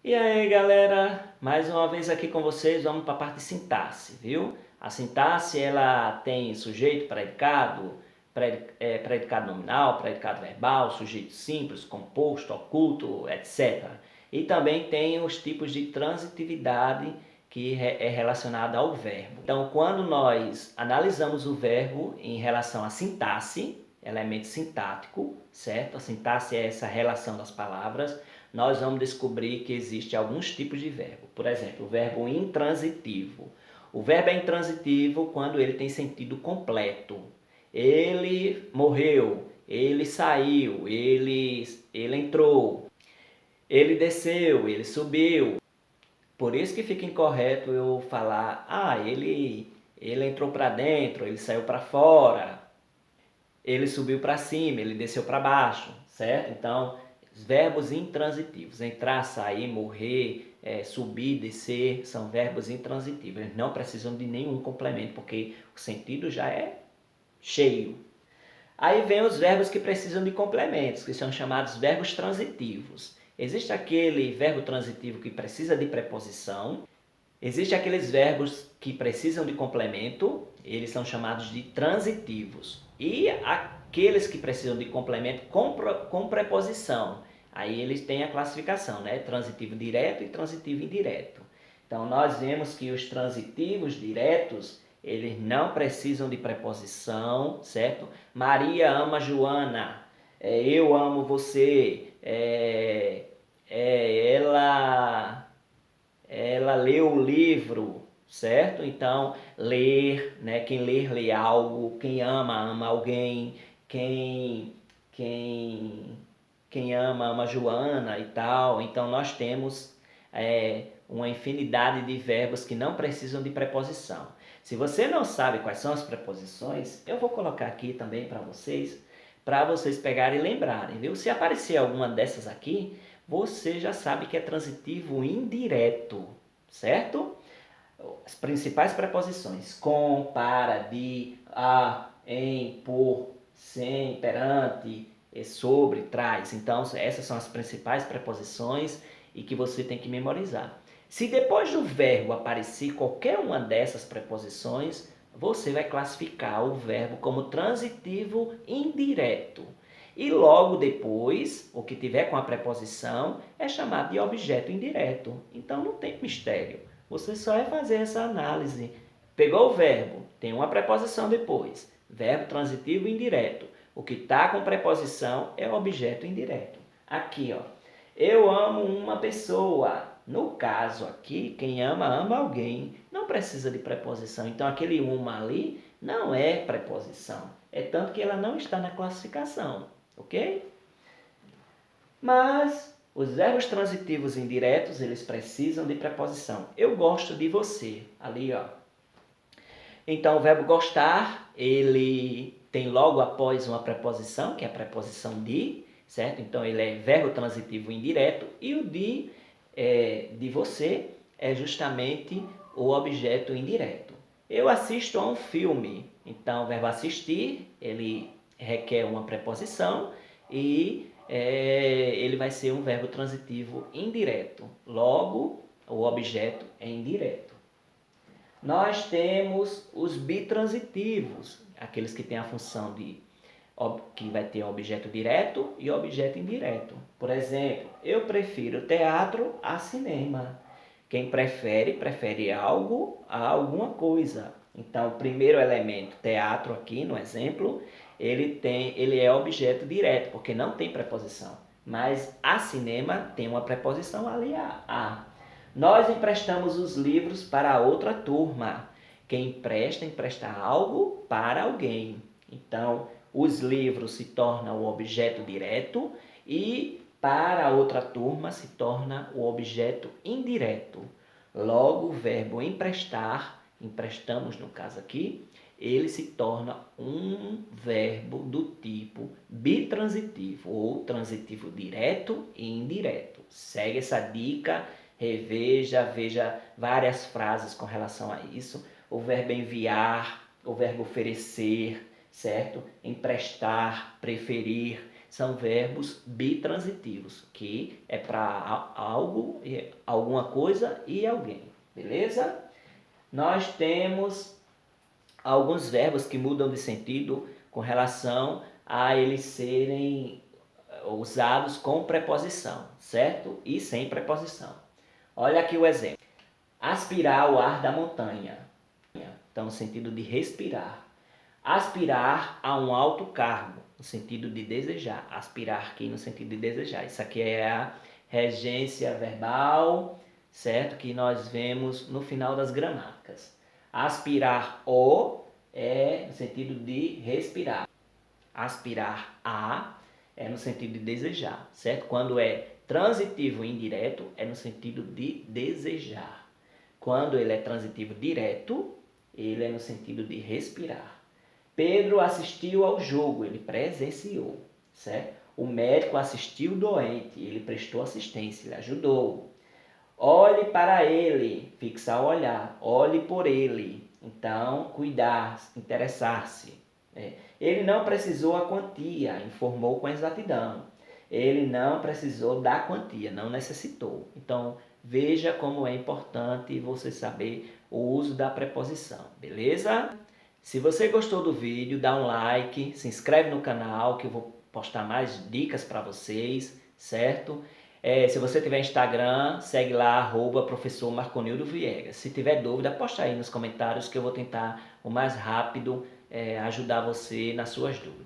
E aí, galera, mais uma vez aqui com vocês, vamos para a parte de sintaxe, viu? A sintaxe, ela tem sujeito, predicado, predicado nominal, predicado verbal, sujeito simples, composto, oculto, etc. E também tem os tipos de transitividade que é relacionada ao verbo. Então, quando nós analisamos o verbo em relação à sintaxe, elemento sintático, certo? A sintaxe é essa relação das palavras. Nós vamos descobrir que existe alguns tipos de verbo. Por exemplo, o verbo intransitivo. O verbo é intransitivo quando ele tem sentido completo. Ele morreu, ele saiu, ele entrou, ele desceu, ele subiu. Por isso que fica incorreto eu falar, ele entrou para dentro, ele saiu para fora, ele subiu para cima, ele desceu para baixo, certo? Então, verbos intransitivos, entrar, sair, morrer, subir, descer, são verbos intransitivos. Eles não precisam de nenhum complemento, porque o sentido já é cheio. Aí vem os verbos que precisam de complementos, que são chamados verbos transitivos. Existe aquele verbo transitivo que precisa de preposição. Existem aqueles verbos que precisam de complemento, eles são chamados de transitivos. E aqueles que precisam de complemento com preposição, aí eles têm a classificação, né? Transitivo direto e transitivo indireto. Então nós vemos que os transitivos diretos, eles não precisam de preposição, certo? Maria ama Joana, eu amo você, ela leu o livro, certo? Então, ler, né? Quem ler, lê algo. Quem ama, ama alguém. Quem, quem ama, ama Joana e tal. Então, nós temos uma infinidade de verbos que não precisam de preposição. Se você não sabe quais são as preposições, eu vou colocar aqui também para vocês pegarem e lembrarem, viu? Se aparecer alguma dessas aqui, você já sabe que é transitivo indireto, certo? As principais preposições: com, para, de, a, em, por, sem, perante, sobre, traz. Então, essas são as principais preposições e que você tem que memorizar. Se depois do verbo aparecer qualquer uma dessas preposições, você vai classificar o verbo como transitivo indireto. E logo depois, o que tiver com a preposição é chamado de objeto indireto. Então não tem mistério. Você só vai fazer essa análise. Pegou o verbo, tem uma preposição depois. Verbo transitivo indireto. O que está com preposição é objeto indireto. Aqui, ó. Eu amo uma pessoa. No caso aqui, quem ama, ama alguém. Não precisa de preposição. Então aquele uma ali não é preposição. É tanto que ela não está na classificação. Ok? Mas os verbos transitivos indiretos, eles precisam de preposição. Eu gosto de você. Ali, ó. Então, o verbo gostar, ele tem logo após uma preposição, que é a preposição de, certo? Então, ele é verbo transitivo indireto. E o de você é justamente o objeto indireto. Eu assisto a um filme. Então, o verbo assistir, ele requer uma preposição e ele vai ser um verbo transitivo indireto. Logo, o objeto é indireto. Nós temos os bitransitivos, aqueles que têm a função de que vai ter objeto direto e objeto indireto. Por exemplo, eu prefiro teatro a cinema. Quem prefere algo a alguma coisa. Então, o primeiro elemento, teatro aqui no exemplo, ele é objeto direto, porque não tem preposição. Mas a cinema tem uma preposição ali, a. Nós emprestamos os livros para outra turma. Quem empresta algo para alguém. Então, os livros se tornam o objeto direto e para outra turma se torna o objeto indireto. Logo, o verbo emprestar, emprestamos no caso aqui, ele se torna um verbo do tipo bitransitivo ou transitivo direto e indireto. Segue essa dica, reveja, veja várias frases com relação a isso. O verbo enviar, o verbo oferecer, certo? Emprestar, preferir, são verbos bitransitivos, que é para algo, alguma coisa e alguém, beleza? Nós temos alguns verbos que mudam de sentido com relação a eles serem usados com preposição, certo? E sem preposição. Olha aqui o exemplo. Aspirar o ar da montanha. Então, no sentido de respirar. Aspirar a um alto cargo, no sentido de desejar. Aspirar aqui no sentido de desejar. Isso aqui é a regência verbal, certo? Que nós vemos no final das gramáticas. Aspirar o é no sentido de respirar. Aspirar a é no sentido de desejar, certo? Quando é transitivo indireto, é no sentido de desejar. Quando ele é transitivo direto, ele é no sentido de respirar. Pedro assistiu ao jogo, ele presenciou, certo? O médico assistiu o doente, ele prestou assistência, ele ajudou. Olhe para ele, fixar o olhar, olhe por ele. Então, cuidar, interessar-se. Ele não precisou a quantia, informou com exatidão. Ele não precisou da quantia, não necessitou. Então, veja como é importante você saber o uso da preposição, beleza? Se você gostou do vídeo, dá um like, se inscreve no canal que eu vou postar mais dicas para vocês, certo? Se você tiver Instagram, segue lá, @professor Marconildo Viegas. Se tiver dúvida, posta aí nos comentários que eu vou tentar o mais rápido ajudar você nas suas dúvidas.